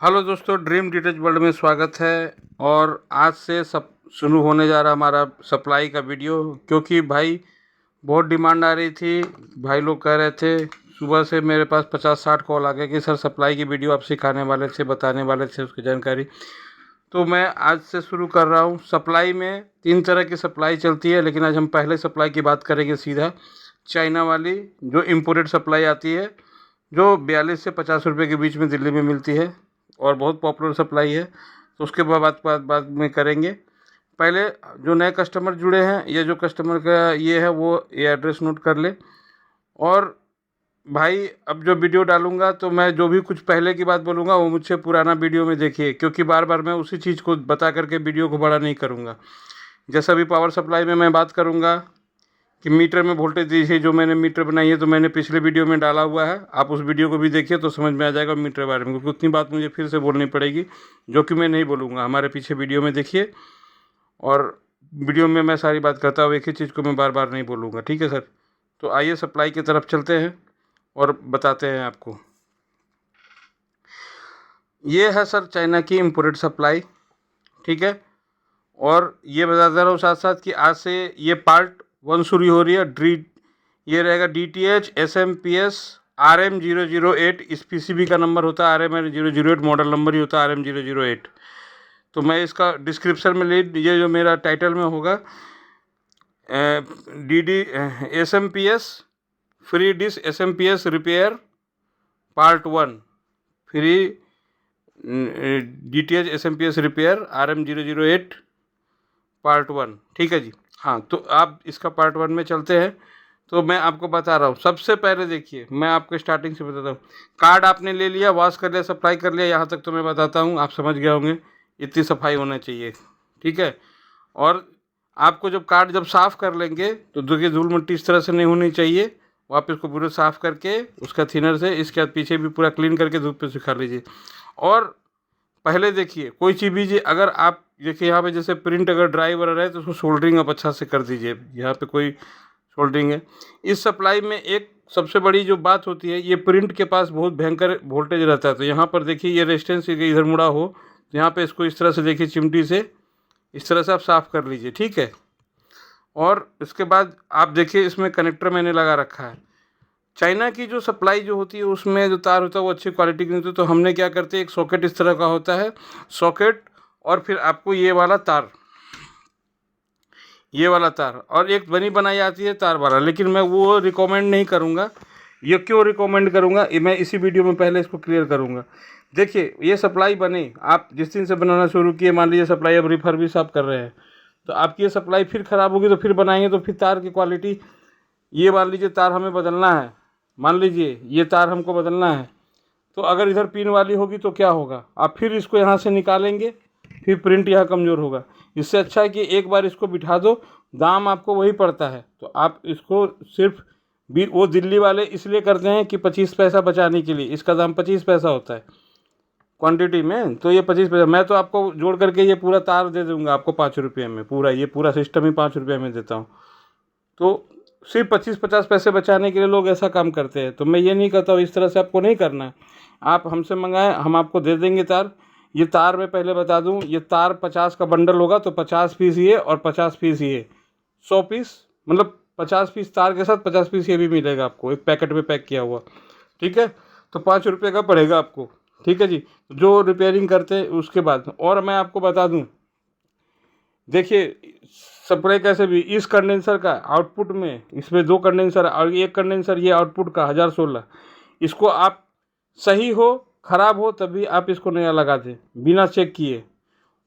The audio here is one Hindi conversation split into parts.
हेलो दोस्तों, ड्रीम डिटेच वर्ल्ड में स्वागत है। और आज से सब शुरू होने जा रहा हमारा सप्लाई का वीडियो, क्योंकि भाई बहुत डिमांड आ रही थी। भाई लोग कह रहे थे, सुबह से मेरे पास 50-60 कॉल आ गए कि सर सप्लाई की वीडियो आप सिखाने वाले थे, बताने वाले थे उसकी जानकारी। तो मैं आज से शुरू कर रहा हूँ। सप्लाई में 3 तरह की सप्लाई चलती है, लेकिन आज हम पहले सप्लाई की बात करेंगे सीधा। चाइना वाली जो इम्पोर्टेड सप्लाई आती है, जो 42 से 50 रुपये के बीच में दिल्ली में मिलती है और बहुत पॉपुलर सप्लाई है। तो उसके बाद में करेंगे। पहले जो नए कस्टमर जुड़े हैं, ये जो कस्टमर का ये है, वो ये एड्रेस नोट कर ले। और भाई अब जो वीडियो डालूंगा तो मैं जो भी कुछ पहले की बात बोलूँगा वो मुझसे पुराना वीडियो में देखिए, क्योंकि बार बार मैं उसी चीज़ को बता करके वीडियो को बड़ा नहीं करूँगा। जैसा भी पावर सप्लाई में मैं बात करूँगा कि मीटर में वोल्टेज दीजिए, जो मैंने मीटर बनाई है तो मैंने पिछले वीडियो में डाला हुआ है, आप उस वीडियो को भी देखिए तो समझ में आ जाएगा मीटर के बारे में, क्योंकि उतनी बात मुझे फिर से बोलनी पड़ेगी जो कि मैं नहीं बोलूँगा। हमारे पीछे वीडियो में देखिए, और वीडियो में मैं सारी बात करता हूँ, एक ही चीज़ को मैं बार बार नहीं बोलूँगा। ठीक है सर? तो आइए सप्लाई की तरफ चलते हैं और बताते हैं आपको। ये है सर चाइना की इम्पोर्टेड सप्लाई। ठीक है? और ये बताता रहा हूँ साथ साथ कि आज से ये पार्ट 1 शुरू हो रही है। ये रहेगा DTH SMP RM008। इस PCB का नंबर होता है RM008, मॉडल नंबर ही होता है RM008। तो मैं इसका डिस्क्रिप्शन में ये जो मेरा टाइटल में होगा, DD SMP free dish SMP repair part 1, free DTH SMP repair RM008 part 1। ठीक है जी? हाँ, तो आप इसका पार्ट 1 में चलते हैं। तो मैं आपको बता रहा हूँ, सबसे पहले देखिए, मैं आपको स्टार्टिंग से बताता हूँ। कार्ड आपने ले लिया, वॉश कर लिया, सप्लाई कर लिया, यहाँ तक तो मैं बताता हूँ, आप समझ गए होंगे। इतनी सफाई होना चाहिए। ठीक है? और आपको जब कार्ड जब साफ़ कर लेंगे तो देखिए, धूल मिट्टी इस तरह से नहीं होनी चाहिए। वापस को पूरे साफ़ करके उसका थिनर से इसके बाद पीछे भी पूरा क्लीन करके धूप पे सुखा लीजिए। और पहले देखिए, कोई चीज़ भी अगर आप देखिए यहाँ पे जैसे प्रिंट अगर ड्राई वगैरह है तो उसको सोल्डरिंग आप अच्छा से कर दीजिए। यहाँ पे कोई सोल्डरिंग है। इस सप्लाई में एक सबसे बड़ी जो बात होती है, ये प्रिंट के पास बहुत भयंकर वोल्टेज रहता है। तो यहाँ पर देखिए, ये रेजिस्टेंस इधर मुड़ा हो तो यहाँ पे इसको इस तरह से देखिए, चिमटी से इस तरह से आप साफ़ कर लीजिए। ठीक है? और इसके बाद आप देखिए, इसमें कनेक्टर मैंने लगा रखा है। चाइना की जो सप्लाई जो होती है, उसमें जो तार होता है वो अच्छी क्वालिटी की नहीं होती। तो हमने क्या करते हैं, एक सॉकेट इस तरह का होता है, सॉकेट, और फिर आपको ये वाला तार, ये वाला तार, और एक बनी बनाई आती है तार वाला, लेकिन मैं वो रिकमेंड नहीं करूँगा। ये क्यों रिकमेंड करूँगा, मैं इसी वीडियो में पहले इसको क्लियर करूँगा। देखिए, ये सप्लाई बनी, आप जिस दिन से बनाना शुरू किए, मान लीजिए सप्लाई अब रिफर्बिश आप कर रहे हैं, तो आपकी ये सप्लाई फिर ख़राब होगी तो फिर बनाएंगे तो फिर तार की क्वालिटी, ये मान लीजिए तार हमें बदलना है, मान लीजिए ये तार हमको बदलना है, तो अगर इधर पिन वाली होगी तो क्या होगा, आप फिर इसको यहाँ से निकालेंगे, फिर प्रिंट यहाँ कमज़ोर होगा। इससे अच्छा है कि एक बार इसको बिठा दो, दाम आपको वही पड़ता है। तो आप इसको सिर्फ भी, वो दिल्ली वाले इसलिए करते हैं कि 25 पैसा बचाने के लिए, इसका दाम 25 पैसा होता है क्वांटिटी में। तो ये 25 पैसा, मैं तो आपको जोड़ करके ये पूरा तार दे दूंगा आपको 5 रुपये में, पूरा ये पूरा सिस्टम ही 5 रुपये में देता हूँ। तो सिर्फ 25-50 पैसे बचाने के लिए लोग ऐसा काम करते हैं। तो मैं ये नहीं कहता हूँ, इस तरह से आपको नहीं करना है। आप हमसे मंगाएं, हम आपको दे देंगे तार। ये तार मैं पहले बता दूं, ये तार 50 का बंडल होगा, तो 50 पीस ये और 50 पीस ये, 100 पीस, मतलब 50 पीस तार के साथ 50 पीस ये भी मिलेगा आपको, एक पैकेट में पैक किया हुआ। ठीक है? तो 5 रुपये का पड़ेगा आपको। ठीक है जी? जो रिपेयरिंग करते हैं उसके बाद। और मैं आपको बता दूँ, देखिए सप्लाई कैसे भी, इस कंडेंसर का आउटपुट में, इसमें 2 कंडेंसर और एक कंडेंसर ये आउटपुट का 1016, इसको आप सही हो ख़राब हो तभी आप इसको नया लगा दें बिना चेक किए।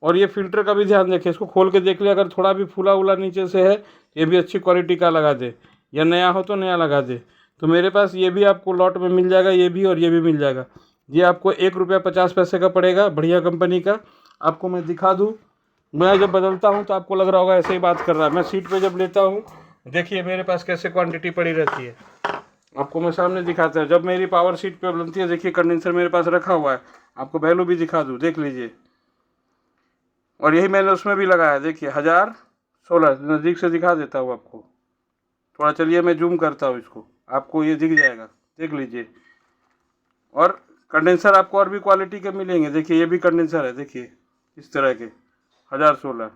और ये फ़िल्टर का भी ध्यान रखें, इसको खोल के देख ले, अगर थोड़ा भी फूला उला नीचे से है, ये भी अच्छी क्वालिटी का लगा दे, या नया हो तो नया लगा दे। तो मेरे पास ये भी आपको लॉट में मिल जाएगा, ये भी और ये भी मिल जाएगा। ये आपको 1 रुपया 50 पैसे का पड़ेगा, बढ़िया कंपनी का। आपको मैं दिखा दूँ, मैं जब बदलता हूँ तो आपको लग रहा होगा ऐसे ही बात कर रहा है। मैं सीट पे जब लेता हूँ, देखिए मेरे पास कैसे क्वांटिटी पड़ी रहती है, आपको मैं सामने दिखाता हूँ। जब मेरी पावर सीट पे बनती है, देखिए कंडेंसर मेरे पास रखा हुआ है, आपको वैल्यू भी दिखा दूँ, देख लीजिए। और यही मैंने उसमें भी लगाया, देखिए 1016, नज़दीक से दिखा देता हूँ आपको थोड़ा। चलिए मैं जूम करता हूँ इसको, आपको ये दिख जाएगा, देख लीजिए। और कंडेंसर आपको और भी क्वालिटी के मिलेंगे। देखिए ये भी कंडेंसर है, देखिए इस तरह के 1016,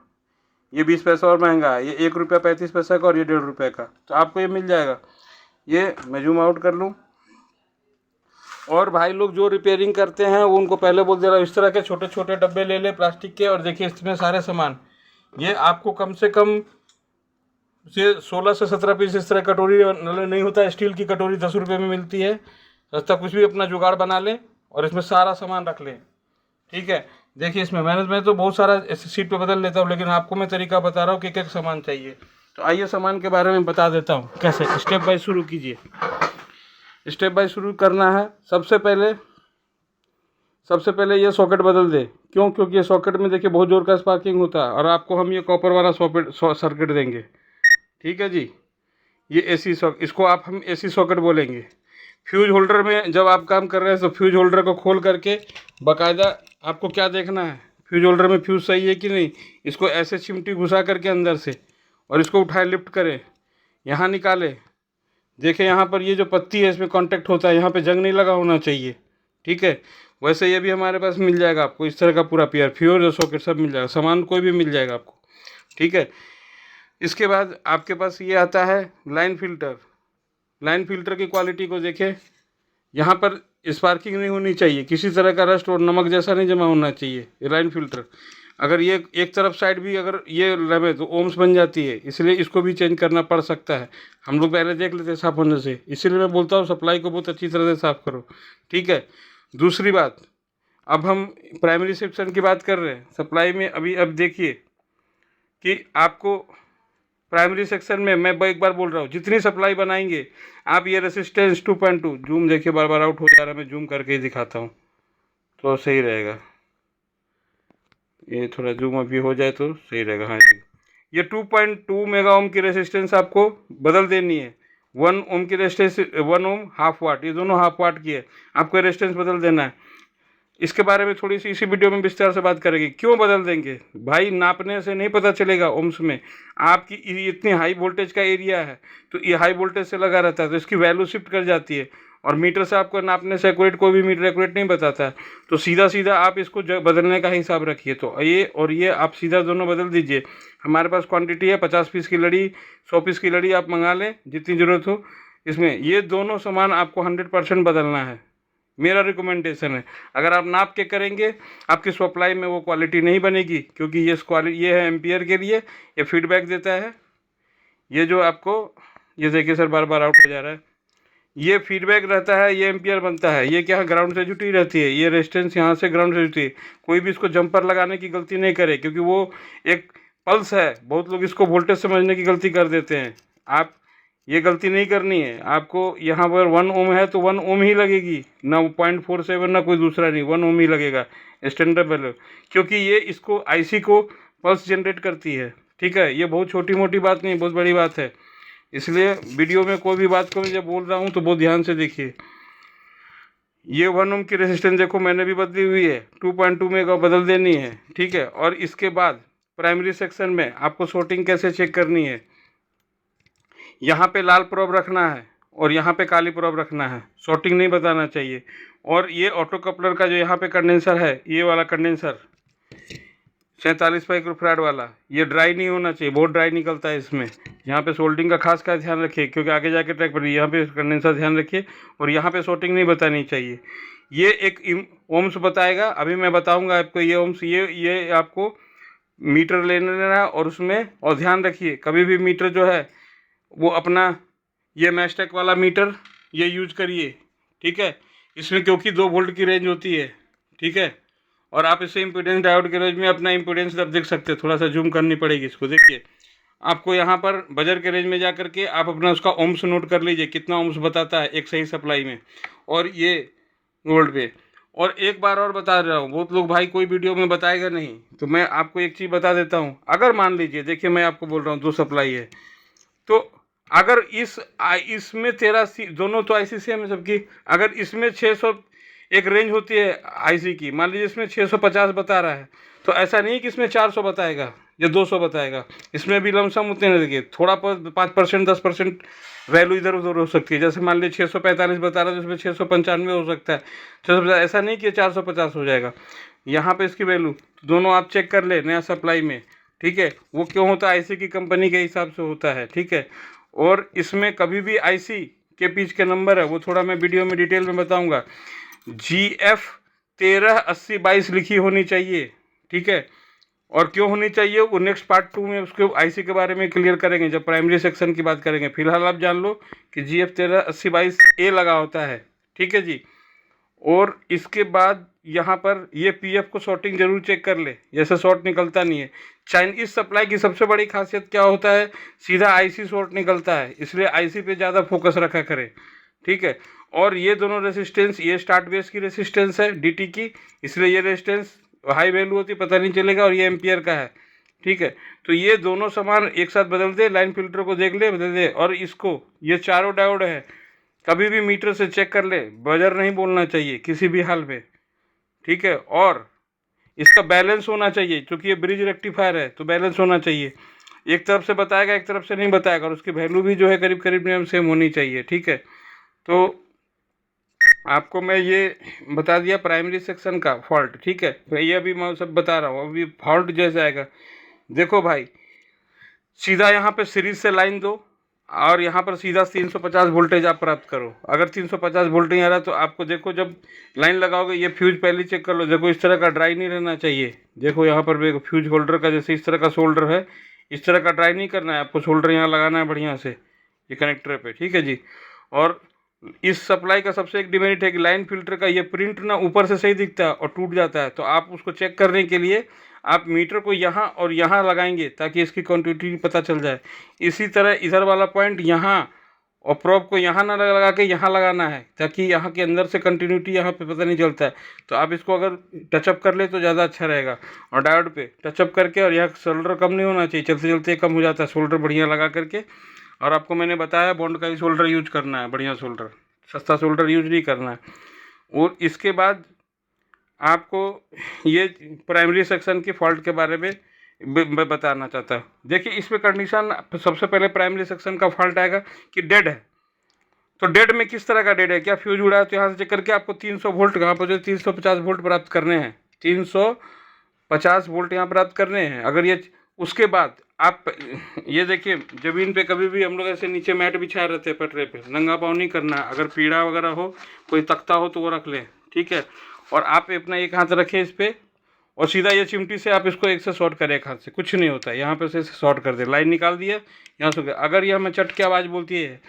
ये 20 पैसा और महंगा है, ये 1 रुपया 35 पैसा का और ये 1.5 रुपये का, तो आपको ये मिल जाएगा। ये मैं जूम आउट कर लूँ। और भाई लोग जो रिपेयरिंग करते हैं वो उनको पहले बोल दे रहा हूँ, इस तरह के छोटे छोटे डब्बे ले ले प्लास्टिक के, और देखिए इसमें सारे सामान, ये आपको कम से कम से 16 से 17 पीस इस तरह कटोरी नहीं होता है, स्टील की कटोरी 10 रुपये में मिलती है। सस्ता कुछ भी अपना जुगाड़ बना लें और इसमें सारा सामान रख लें, ठीक है। देखिए इसमें मैं तो बहुत सारा सीट पे बदल लेता हूँ, लेकिन आपको मैं तरीका बता रहा हूँ कि क्या सामान चाहिए। तो आइए सामान के बारे में बता देता हूँ कैसे, स्टेप बाय शुरू कीजिए। स्टेप बाय शुरू करना है। सबसे पहले ये सॉकेट बदल दे। क्यों? क्योंकि ये सॉकेट में देखिए बहुत जोर का स्पार्किंग होता है, और आपको हम ये कॉपर वाला सर्किट देंगे, ठीक है जी। ये एसी सॉकेट, इसको हम एसी सॉकेट बोलेंगे। फ्यूज होल्डर में जब आप काम कर रहे हैं तो फ्यूज होल्डर को खोल करके बाकायदा आपको क्या देखना है, फ्यूज होल्डर में फ्यूज सही है कि नहीं। इसको ऐसे चिमटी घुसा करके अंदर से, और इसको उठाए लिफ्ट करें, यहाँ निकाले। देखें यहाँ पर ये जो पत्ती है इसमें कांटेक्ट होता है, यहाँ पे जंग नहीं लगा होना चाहिए, ठीक है। वैसे ये भी हमारे पास मिल जाएगा आपको, इस तरह का पूरा पेयर, फ्यूज और सॉकेट सब मिल जाएगा, सामान कोई भी मिल जाएगा आपको, ठीक है। इसके बाद आपके पास ये आता है लाइन फिल्टर। लाइन फिल्टर की क्वालिटी को देखें, यहाँ पर स्पार्किंग नहीं होनी चाहिए, किसी तरह का रस्ट और नमक जैसा नहीं जमा होना चाहिए ये लाइन फिल्टर। अगर ये एक तरफ साइड भी अगर ये लगे तो ओम्स बन जाती है, इसलिए इसको भी चेंज करना पड़ सकता है। हम लोग पहले देख लेते हैं साफ़ होने से, इसीलिए मैं बोलता हूँ सप्लाई को बहुत अच्छी तरह से साफ़ करो, ठीक है। दूसरी बात, अब हम प्राइमरी सेक्शन की बात कर रहे हैं सप्लाई में। अब देखिए कि आपको प्राइमरी सेक्शन में, मैं एक बार बोल रहा हूँ, जितनी सप्लाई बनाएंगे आप, ये रेसिस्टेंस 2.2, जूम देखिए बार बार आउट हो जा रहा है, मैं जूम करके ही दिखाता हूँ तो सही रहेगा। ये थोड़ा जूम अभी हो जाए तो सही रहेगा। हाँ जी, ये 2.2 मेगा ओम की रेसिस्टेंस आपको बदल देनी है। 1 ओम की रेसिस्टेंस, 1 ओम हाफ वाट, ये दोनों हाफ वाट की है, आपको रेसिस्टेंस बदल देना है। इसके बारे में थोड़ी सी इसी वीडियो में विस्तार से बात करेंगे। क्यों बदल देंगे भाई? नापने से नहीं पता चलेगा ओम्स में। आपकी इतनी हाई वोल्टेज का एरिया है तो ये हाई वोल्टेज से लगा रहता है, तो इसकी वैल्यू शिफ्ट कर जाती है, और मीटर से आपको नापने से एक्यूरेट, कोई भी मीटर एक्यूरेट नहीं बताता है। तो सीधा आप इसको बदलने का हिसाब रखिए। तो ये और ये आप सीधा दोनों बदल दीजिए। हमारे पास क्वांटिटी है 50 पीस की लड़ी, 100 पीस की लड़ी आप मंगा लें जितनी ज़रूरत हो। इसमें ये दोनों सामान आपको 100% बदलना है, मेरा रिकमेंडेशन है। अगर आप नाप के करेंगे आपकी सप्लाई में वो क्वालिटी नहीं बनेगी, क्योंकि ये है एम्पियर के लिए, ये फीडबैक देता है। ये जो आपको, ये देखिए सर बार बार आउट हो जा रहा है, ये फीडबैक रहता है, ये एम्पियर बनता है। ये क्या ग्राउंड से जुटी रहती है, ये रेजिस्टेंस यहाँ से ग्राउंड से जुटी है। कोई भी इसको जंपर लगाने की गलती नहीं करे, क्योंकि वो एक पल्स है। बहुत लोग इसको वोल्टेज समझने की गलती कर देते हैं, आप ये गलती नहीं करनी है। आपको यहाँ पर 1 ओम है तो 1 ओम ही लगेगी, ना 0.47 ना कोई दूसरा नहीं, 1 ओम ही लगेगा स्टैंडर्ड वैल्यू, क्योंकि ये इसको आईसी को पल्स जनरेट करती है, ठीक है। ये बहुत छोटी मोटी बात नहीं, बहुत बड़ी बात है। इसलिए वीडियो में कोई भी बात को मैं जब बोल रहा हूँ तो बहुत ध्यान से देखिए। ये 1 ओम की रेजिस्टेंस देखो मैंने भी बदली हुई है, 2.2 मेगा बदल देनी है, ठीक है। और इसके बाद प्राइमरी सेक्शन में आपको शॉर्टिंग कैसे चेक करनी है, यहाँ पे लाल प्रोब रखना है और यहाँ पे काली प्रोब रखना है, शॉर्टिंग नहीं बताना चाहिए। और ये ऑटो कपलर का जो यहाँ पे कंडेंसर है, ये वाला कंडेंसर 47 माइक्रोफैराड वाला, ये ड्राई नहीं होना चाहिए, बहुत ड्राई निकलता है इसमें। यहाँ पे सोल्डिंग का खास ध्यान रखिए, क्योंकि आगे जाके ट्रैक पर यहाँ पे कंडेंसर ध्यान रखिए, और यहाँ पे शॉर्टिंग नहीं बतानी चाहिए। ये एक ओम्स बताएगा, अभी मैं बताऊँगा आपको ये ओम्स। ये आपको मीटर लेना है और उसमें, और ध्यान रखिए कभी भी मीटर जो है वो अपना ये मैस्टेक वाला मीटर ये यूज करिए, ठीक है। इसमें क्योंकि 2 वोल्ट की रेंज होती है, ठीक है। और आप इसे इम्पीडेंस डायोड के रेंज में अपना इम्पीडेंस अब देख सकते हैं, थोड़ा सा जूम करनी पड़ेगी इसको। देखिए आपको यहाँ पर बजर के रेंज में जा करके आप अपना उसका ओम्स नोट कर लीजिए, कितना ओम्स बताता है एक सही सप्लाई में, और ये वोल्ट पे। और एक बार और बता रहा हूँ, बहुत लोग भाई कोई वीडियो में बताएगा नहीं, तो मैं आपको एक चीज़ बता देता हूँ। अगर मान लीजिए, देखिए मैं आपको बोल रहा हूँ 2 सप्लाई है, तो अगर इसमें 13 दोनों तो आईसी सेम है सबकी, अगर इसमें 600 एक रेंज होती है आईसी की, मान लीजिए इसमें 650 बता रहा है, तो ऐसा नहीं कि इसमें 400 बताएगा, ये 200 बताएगा। इसमें भी लमसम उतने नहीं लगे, थोड़ा 5% 10% वैल्यू इधर उधर हो सकती है। जैसे मान लीजिए 645 बता रहा है तो उसमें 695 हो सकता है, 650, ऐसा नहीं कि 450 हो जाएगा यहाँ पे इसकी वैल्यू। दोनों आप चेक कर ले नया सप्लाई में, ठीक है। वो क्यों होता है, आईसी की कंपनी के हिसाब से होता है, ठीक है। और इसमें कभी भी आईसी के पीछ के नंबर है वो थोड़ा मैं वीडियो में डिटेल में बताऊंगा। GF 138022 लिखी होनी चाहिए, ठीक है। और क्यों होनी चाहिए वो नेक्स्ट पार्ट 2 में उसके आईसी के बारे में क्लियर करेंगे जब प्राइमरी सेक्शन की बात करेंगे। फिलहाल आप जान लो कि GF 138022 A लगा होता है, ठीक है जी। और इसके बाद यहाँ पर ये PF को शॉर्टिंग जरूर चेक कर ले, जैसे शॉर्ट निकलता नहीं है। चाइनीज सप्लाई की सबसे बड़ी खासियत क्या होता है, सीधा आईसी शॉर्ट निकलता है, इसलिए आईसी पे ज़्यादा फोकस रखा करें, ठीक है। और ये दोनों रेसिस्टेंस, ये स्टार्ट बेस की रेसिस्टेंस है DT की, इसलिए ये रेसिस्टेंस हाई वैल्यू होती पता नहीं चलेगा, और ये एम्पियर का है, ठीक है। तो ये दोनों सामान एक साथ बदल दे, लाइन फिल्टर को देख ले बदल दे। और इसको, ये चारों डायोड है, कभी भी मीटर से चेक कर ले, बजर नहीं बोलना चाहिए किसी भी हाल में, ठीक है। और इसका बैलेंस होना चाहिए, क्योंकि ये ब्रिज रेक्टिफायर है तो बैलेंस होना चाहिए। एक तरफ से बताएगा एक तरफ से नहीं बताएगा, और उसकी वैल्यू भी जो है करीब करीब सेम होनी चाहिए, ठीक है। तो आपको मैं ये बता दिया प्राइमरी सेक्शन का फॉल्ट, ठीक है। तो ये अभी मैं सब बता रहा हूँ, अभी फॉल्ट जैसे आएगा। देखो भाई, सीधा यहाँ पे सीरीज से लाइन दो और यहाँ पर सीधा 350 वोल्टेज आप प्राप्त करो। अगर 350 वोल्ट नहीं आ रहा तो आपको देखो, जब लाइन लगाओगे ये फ्यूज पहले चेक कर लो। देखो इस तरह का ड्राई नहीं रहना चाहिए। देखो यहाँ पर देखो फ्यूज होल्डर का जैसे इस तरह का शोल्डर है, इस तरह का ड्राई नहीं करना है आपको, शोल्डर यहाँ लगाना है बढ़िया से ये कनेक्टर पे, ठीक है जी। और इस सप्लाई का सबसे एक डिमेरिट है कि लाइन फिल्टर का ये प्रिंट ना ऊपर से सही दिखता है और टूट जाता है। तो आप उसको चेक करने के लिए आप मीटर को यहाँ और यहाँ लगाएंगे ताकि इसकी क्वांटिटी पता चल जाए। इसी तरह इधर वाला पॉइंट यहाँ, और प्रोब को यहाँ ना लगा के यहाँ लगाना है ताकि यहाँ के अंदर से कंटिन्यूटी यहाँ पे पता नहीं चलता है। तो आप इसको अगर टचअप कर ले तो ज़्यादा अच्छा रहेगा। और डायोड पे टचअप करके, और यहाँ शोल्डर कम नहीं होना चाहिए, चलते चलते कम हो जाता है, शोल्डर बढ़िया लगा करके। और आपको मैंने बताया बॉन्ड का ही शोल्डर यूज करना है, बढ़िया शोल्डर, सस्ता शोल्डर यूज नहीं करना है। और इसके बाद आपको ये प्राइमरी सेक्शन की फॉल्ट के बारे में मैं बताना चाहता हूँ। देखिए इसमें कंडीशन, सबसे पहले प्राइमरी सेक्शन का फॉल्ट आएगा कि डेड है। तो डेड में किस तरह का डेड है, क्या फ्यूज उड़ा है, तो यहाँ से चेक करके आपको 300 वोल्ट यहाँ पर जो 350 वोल्ट प्राप्त करने हैं, 350 वोल्ट यहाँ प्राप्त करने हैं। अगर ये, उसके बाद आप ये देखिए, ज़मीन पे कभी भी हम लोग ऐसे नीचे मैट बिछाए रहते हैं पटरे पे, नंगा पाँव नहीं करना है। अगर पीड़ा वगैरह हो, कोई तख्ता हो तो वो रख लें, ठीक है। और आप अपना एक हाथ रखें इस पर, और सीधा ये चिमटी से आप इसको एक से शॉर्ट करें, एक हाथ से, कुछ नहीं होता है, यहाँ पे से शॉर्ट कर दे, लाइन निकाल दिया यहाँ से। अगर यह हमें चट के आवाज़ बोलती है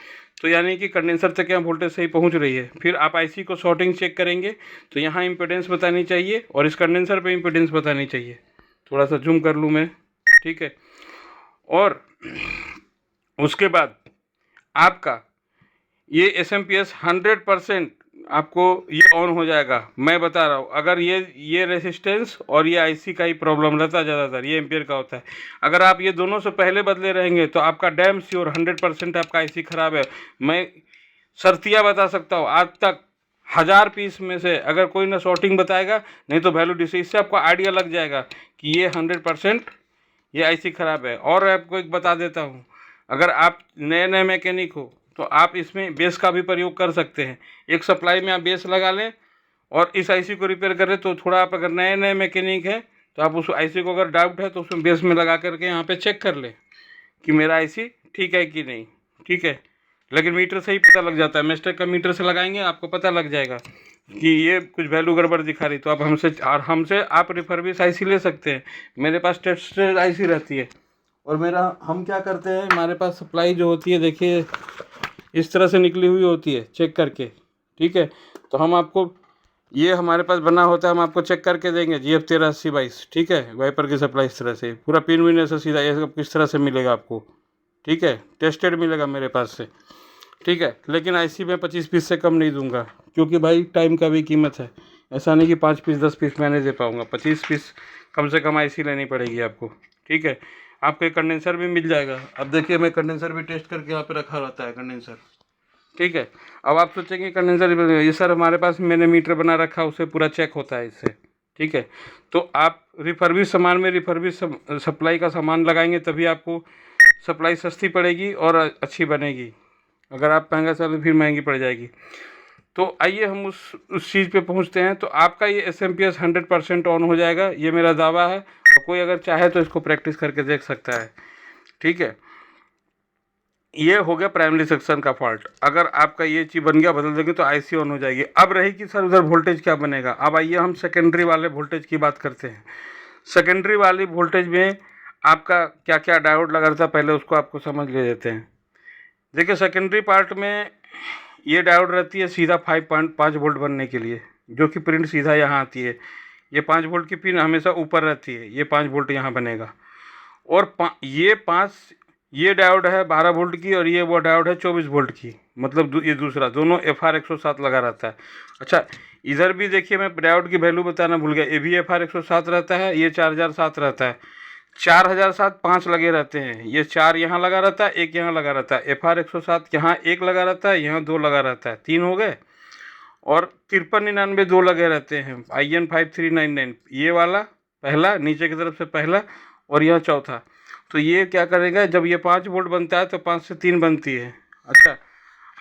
तो यानी कि कंडेंसर तक यहाँ वोल्टेज सही पहुँच रही है। फिर आप आईसी को शॉर्टिंग चेक करेंगे तो यहाँ इम्पीडेंस बतानी चाहिए और इस कंडेंसर पे इम्पीडेंस बतानी चाहिए। थोड़ा सा जूम कर लूँ मैं, ठीक है। और उसके बाद आपका ये SMPS 100% आपको ये ऑन हो जाएगा। मैं बता रहा हूँ, अगर ये रेसिस्टेंस और ये आईसी का ही प्रॉब्लम रहता है, ज़्यादातर ये एम्पियर का होता है। अगर आप ये दोनों से पहले बदले रहेंगे तो आपका डैम श्योर 100% आपका आईसी ख़राब है। मैं शर्तिया बता सकता हूँ, आज तक 1000 पीस में से अगर कोई ना शॉर्टिंग बताएगा, नहीं तो वैल्यू डिस, इससे आपको आइडिया लग जाएगा कि ये 100% ये आईसी ख़राब है। और आपको एक बता देता हूँ, अगर आप नए नए मैकेनिक हो तो आप इसमें बेस का भी प्रयोग कर सकते हैं। एक सप्लाई में आप बेस लगा लें और इस आईसी को रिपेयर करें। तो थोड़ा आप अगर नए नए मैकेनिक हैं तो आप उस आईसी को अगर डाउट है तो उसमें बेस में लगा करके यहाँ पे चेक कर लें कि मेरा आईसी ठीक है कि नहीं, ठीक है। लेकिन मीटर से ही पता लग जाता है, मिस्टेक का मीटर से लगाएंगे आपको पता लग जाएगा कि ये कुछ वैल्यू गड़बड़ दिखा रही। तो आप हमसे आप रिफर्बिश आईसी ले सकते हैं। मेरे पास टेस्टेड आईसी रहती है, और हम क्या करते हैं, हमारे पास सप्लाई जो होती है देखिए इस तरह से निकली हुई होती है, चेक करके, ठीक है। तो हम आपको, ये हमारे पास बना होता है, हम आपको चेक करके देंगे GF 138022, ठीक है। वाइपर की सप्लाई इस तरह से, पूरा पिन विन ऐसे सीधा ये सब किस तरह से मिलेगा आपको, ठीक है। टेस्टेड मिलेगा मेरे पास से, ठीक है। लेकिन आईसी में 25 पीस से कम नहीं दूंगा, क्योंकि भाई टाइम का भी कीमत है। ऐसा नहीं कि 5 पीस 10 पीस मैं नहीं दे पाऊँगा, 25 पीस कम से कम आईसी लेनी पड़ेगी आपको, ठीक है। आपको एक कंडेंसर भी मिल जाएगा। अब देखिए मैं कंडेंसर भी टेस्ट करके यहाँ पे रखा रहता है कंडेंसर, ठीक है। अब आप सोचेंगे कंडेंसर ये सर हमारे पास मैंने मीटर बना रखा, उससे पूरा चेक होता है इससे, ठीक है। तो आप रिफर्बिश सामान में रिफर्बिश सप्लाई का सामान लगाएंगे तभी आपको सप्लाई सस्ती पड़ेगी और अच्छी बनेगी। अगर आप महंगा सामान फिर महंगी पड़ जाएगी। तो आइए हम उस चीज़ पे पहुंचते हैं। तो आपका ये SMPS 100% ऑन हो जाएगा, ये मेरा दावा है। और कोई अगर चाहे तो इसको प्रैक्टिस करके देख सकता है, ठीक है। ये हो गया प्राइमरी सेक्शन का फॉल्ट। अगर आपका ये चीज़ बन गया, बदल देंगे तो IC ऑन हो जाएगी। अब रही कि सर उधर वोल्टेज क्या बनेगा। अब आइए हम सेकेंडरी वाले वोल्टेज की बात करते हैं। सेकेंडरी वाली वोल्टेज में आपका क्या क्या डायोड लगा रहता है, पहले उसको आपको समझ ले देते हैं। देखिए, सेकेंडरी पार्ट में ये डायोड रहती है सीधा 5 वोल्ट बनने के लिए, जो कि प्रिंट सीधा यहाँ आती है। ये 5 वोल्ट की पिन हमेशा ऊपर रहती है, ये 5 वोल्ट यहाँ बनेगा। और ये डायोड है 12 वोल्ट की, और ये वो डायोड है 24 वोल्ट की, मतलब ये दूसरा, दोनों FR 107 लगा रहता है। अच्छा, इधर भी देखिए, मैं डायोड की वैल्यू बताना भूल गया। ये भी FR 107 रहता है, ये 4007 रहता है। 4007 5 लगे रहते हैं। ये 4 यहाँ लगा रहता है, एक यहाँ लगा रहता है। FR 107 यहाँ 1 लगा रहता है, यहाँ 2 लगा रहता है, 3 हो गए। और 5399 2 लगे रहते हैं। IN 5399 ये वाला पहला, नीचे की तरफ से पहला, और यह चौथा। तो ये क्या करेगा, जब ये 5 वोल्ट बनता है तो 5 से 3 बनती है। अच्छा,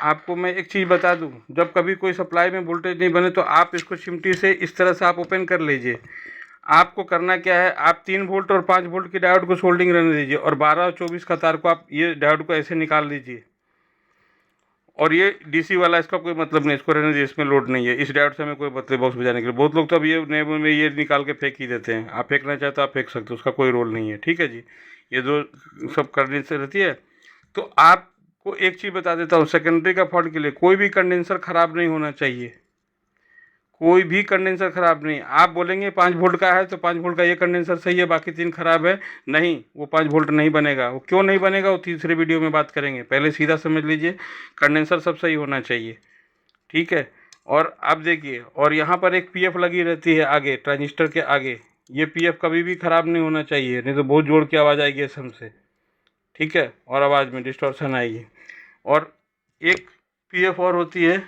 आपको मैं एक चीज़ बता दूं, जब कभी कोई सप्लाई में वोल्टेज नहीं बने तो आप इसको चिमटी से इस तरह से आप ओपन कर लीजिए। आपको करना क्या है, आप 3 वोल्ट और 5 वोल्ट की डायोड को सोल्डिंग रहने दीजिए, और 12 और 24 का तार को आप ये डायोड को ऐसे निकाल लीजिए। और ये DC वाला, इसका कोई मतलब नहीं, इसको रहने दीजिए, इसमें लोड नहीं है। इस डायोड से हमें कोई मतलब बॉक्स बजाने के लिए, बहुत लोग तो अब ये नए में ये निकाल के फेंक ही देते हैं। आप फेंकना चाहते हो आप फेंक सकते हो, उसका कोई रोल नहीं है, ठीक है जी। ये दो सब करने से रहती है। तो आपको एक चीज़ बता देता हूँ, सेकेंडरी का फॉल्ट के लिए कोई भी कंडेंसर ख़राब नहीं होना चाहिए, कोई भी कंडेंसर ख़राब नहीं। आप बोलेंगे 5 वोल्ट का है तो 5 वोल्ट का ये कंडेंसर सही है, बाकी 3 खराब है, नहीं, वो 5 वोल्ट नहीं बनेगा। वो क्यों नहीं बनेगा, वो तीसरे वीडियो में बात करेंगे। पहले सीधा समझ लीजिए, कंडेंसर सब सही होना चाहिए, ठीक है। और आप देखिए, और यहाँ पर एक PF लगी रहती है आगे, ट्रांजिस्टर के आगे। ये PF कभी भी ख़राब नहीं होना चाहिए, नहीं तो बहुत जोर की आवाज़ आएगी SM से, ठीक है, और आवाज़ में डिस्टॉर्शन आएगी। और एक PF और होती है,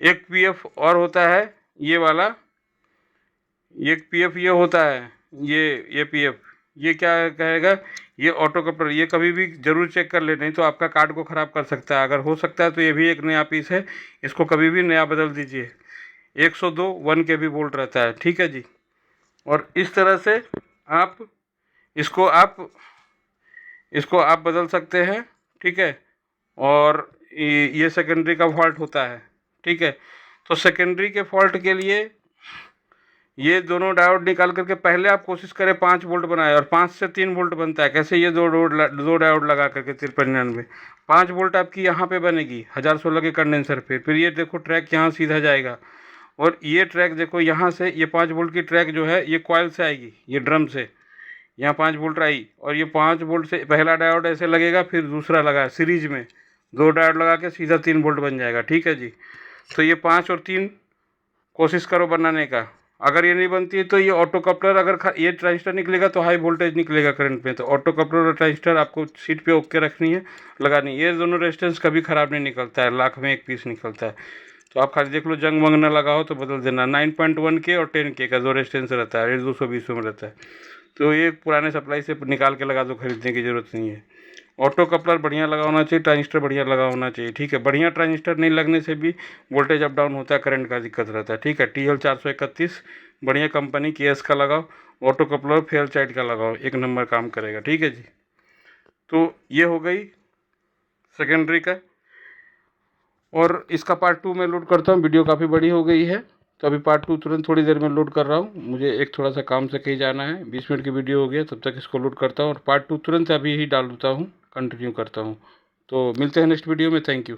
एक PF और होता है ये वाला, एक PF ये होता है, ये PF, ये क्या कहेगा, ये ऑटो कपलर। ये कभी भी ज़रूर चेक कर ले, नहीं तो आपका कार्ड को ख़राब कर सकता है। अगर हो सकता है तो ये भी एक नया पीस है, इसको कभी भी नया बदल दीजिए। 102 1 kV वोल्ट रहता है, ठीक है जी। और इस तरह से आप इसको आप बदल सकते हैं, ठीक है। और ये सेकेंडरी का फॉल्ट होता है, ठीक है। तो सेकेंडरी के फॉल्ट के लिए ये दोनों डायोड निकाल करके पहले आप कोशिश करें 5 वोल्ट बनाए, और 5 से 3 वोल्ट बनता है। कैसे, ये दो डायोड लगा करके 5399 5 वोल्ट आपकी यहाँ पे बनेगी 1016 के कंडेंसर पे। फिर ये देखो ट्रैक यहाँ सीधा जाएगा, और ये ट्रैक देखो यहाँ से, ये 5 वोल्ट की ट्रैक जो है ये कॉइल से आएगी, ये ड्रम से यहाँ 5 वोल्ट आई, और ये 5 वोल्ट से पहला डायोड ऐसे लगेगा, फिर दूसरा लगा सीरीज में, 2 डायोड लगा के सीधा 3 वोल्ट बन जाएगा, ठीक है जी। तो ये 5 और 3 कोशिश करो बनाने का। अगर ये नहीं बनती है तो ये ऑटो कपलर, अगर ये ट्रांजिस्टर निकलेगा तो हाई वोल्टेज निकलेगा करंट में, तो ऑटो कपलर और ट्रांजिस्टर आपको सीट पे ओके रखनी है, लगानी। ये दोनों रेजिस्टेंस कभी ख़राब नहीं निकलता है, लाख में एक पीस निकलता है। तो आप खाली देख लो, जंग वंग ना लगाओ तो बदल देना। 9.1K और 10K का 2 रेजिस्टेंस रहता है, 220 में रहता है। तो ये पुराने सप्लाई से निकाल के लगा दो, खरीदने की ज़रूरत नहीं है। ऑटो कपलर बढ़िया लगा होना चाहिए, ट्रांजिस्टर बढ़िया लगा होना चाहिए, ठीक है। बढ़िया ट्रांजिस्टर नहीं लगने से भी वोल्टेज अप डाउन होता है, करंट का दिक्कत रहता है, ठीक है। TL 431 बढ़िया कंपनी KS का लगाओ, ऑटो कपलर फेयर चाइल्ड का लगाओ, 1 नंबर काम करेगा, ठीक है जी। तो ये हो गई सेकेंडरी का। और इसका पार्ट 2 मैं लोड करता हूँ, वीडियो काफ़ी बड़ी हो गई है, तो अभी पार्ट 2 तुरंत थोड़ी देर में लोड कर रहा हूँ। मुझे एक थोड़ा सा काम से कहीं जाना है, 20 मिनट की वीडियो हो गया, तब तक इसको लोड करता हूँ और पार्ट 2 तुरंत अभी ही डाल देता हूँ, कंटिन्यू करता हूँ। तो मिलते हैं नेक्स्ट वीडियो में, थैंक यू।